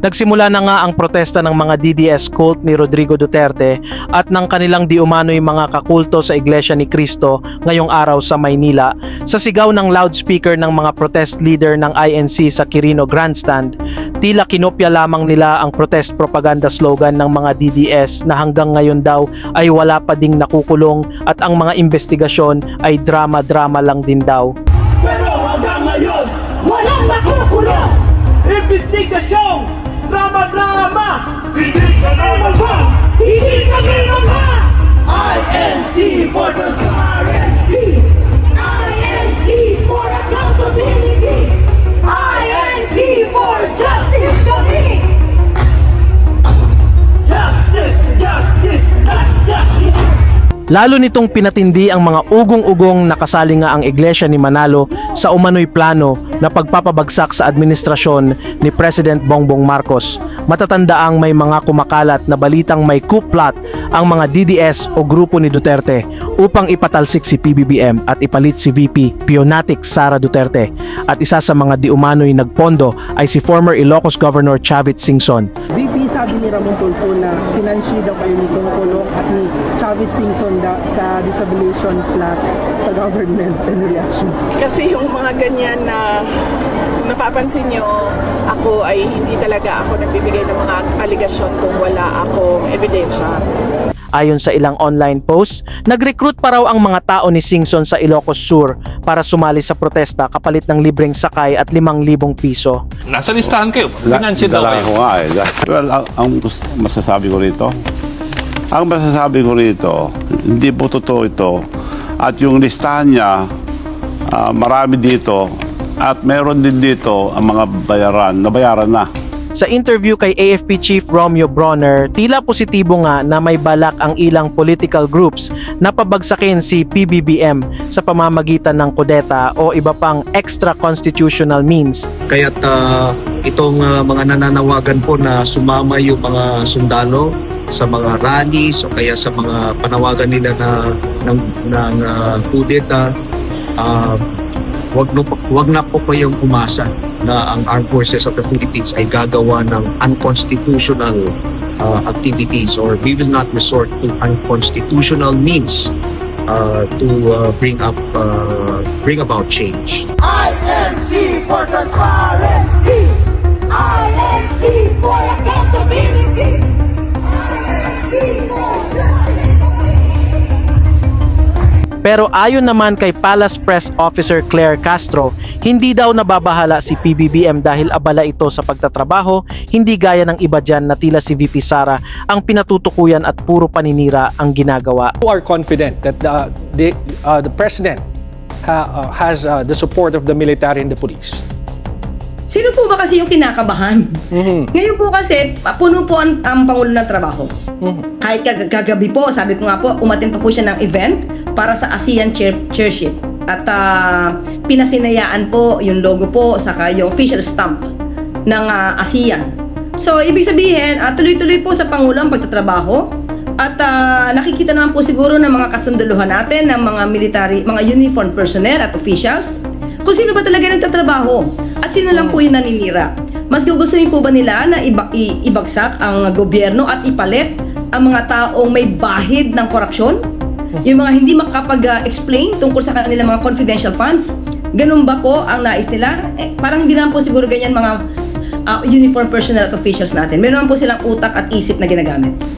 Nagsimula na nga ang protesta ng mga DDS cult ni Rodrigo Duterte at ng kanilang di umano'y mga kakulto sa Iglesia ni Cristo ngayong araw sa Maynila. Sa sigaw ng loudspeaker ng mga protest leader ng INC sa Quirino Grandstand, tila kinopya lamang nila ang protest propaganda slogan ng mga DDS na hanggang ngayon daw ay wala pa ding nakukulong at ang mga investigasyon ay drama-drama lang din daw. Pero hanggang ngayon, walang nakukulong! Investigasyong drama-drama! Hindi kami magha! Hindi kami magha! INC for transparency! INC for accountability! INC for justice kami! Justice! Justice! Justice! Lalo nitong pinatindi ang mga ugong-ugong nakasali nga ang Iglesia ni Manalo sa umano'y plano na pagpapabagsak sa administrasyon ni President Bongbong Marcos. Matatandaang may mga kumakalat na balitang may coup plot ang mga DDS o grupo ni Duterte upang ipatalsik si PBBM at ipalit si VP Pionatic Sara Duterte. At isa sa mga di umano'y nagpondo ay si former Ilocos Governor Chavit Singson. VP, sabi ni Ramon Tulfo na financier daw kayo ni Tungkulong at ni Chavit Singson sa disabilitation plot sa government and reaction. Kasi yung mga ganyan na napapansin nyo, ako ay hindi talaga ako nagbibigay ng mga aligasyon kung wala akong ebidensya. Ayon sa ilang online posts, nag-recruit pa raw ang mga tao ni Singson sa Ilocos Sur para sumali sa protesta kapalit ng libreng sakay at 5,000 piso. Nasa listahan kayo. Financial daw kayo. Ko nga eh. Well, ang masasabi ko rito, hindi po totoo ito. At yung listahan niya, marami dito at meron din dito ang mga nabayaran na. Sa interview kay AFP Chief Romeo Bronner, tila positibo nga na may balak ang ilang political groups na pabagsakin si PBBM sa pamamagitan ng kudeta o iba pang extra-constitutional means. Kaya't itong mga nananawagan po na sumama yung mga sundalo sa mga rallies o kaya sa mga panawagan nila ng kudeta, wag na po kayong umasa na ang Armed Forces of the Philippines ay gagawa ng unconstitutional activities, or we will not resort to unconstitutional means to bring about change. INC for transparency! INC for accountability! INC for justice! Pero ayon naman kay Palace Press Officer Claire Castro, hindi daw nababahala si PBBM dahil abala ito sa pagtatrabaho, hindi gaya ng iba dyan na tila si VP Sara ang pinatutukuyan at puro paninira ang ginagawa. We are confident that the President has the support of the military and the police. Sino po ba kasi yung kinakabahan? Ngayon po kasi, puno po ang Pangulo ng trabaho. Kahit kagabi po, sabi ko nga po, umattend pa po siya ng event para sa ASEAN chairship. At pinasinayaan po yung logo po, saka yung official stamp ng ASEAN. So, ibig sabihin, tuloy-tuloy po sa Pangulo ang pagtatrabaho. At nakikita naman po siguro ng mga kasundaluhan natin, ng mga military, mga uniformed personnel at officials, kung sino ba talaga nagtatrabaho at sino lang po yung naninira. Mas gugustuhin po ba nila na ibagsak ang gobyerno at ipalit ang mga taong may bahid ng korupsyon? Yung mga hindi makapag-explain tungkol sa kanilang mga confidential funds? Ganun ba po ang nais nila? Parang hindi naman po siguro ganyan mga uniformed personnel at officials natin. Meron po silang utak at isip na ginagamit.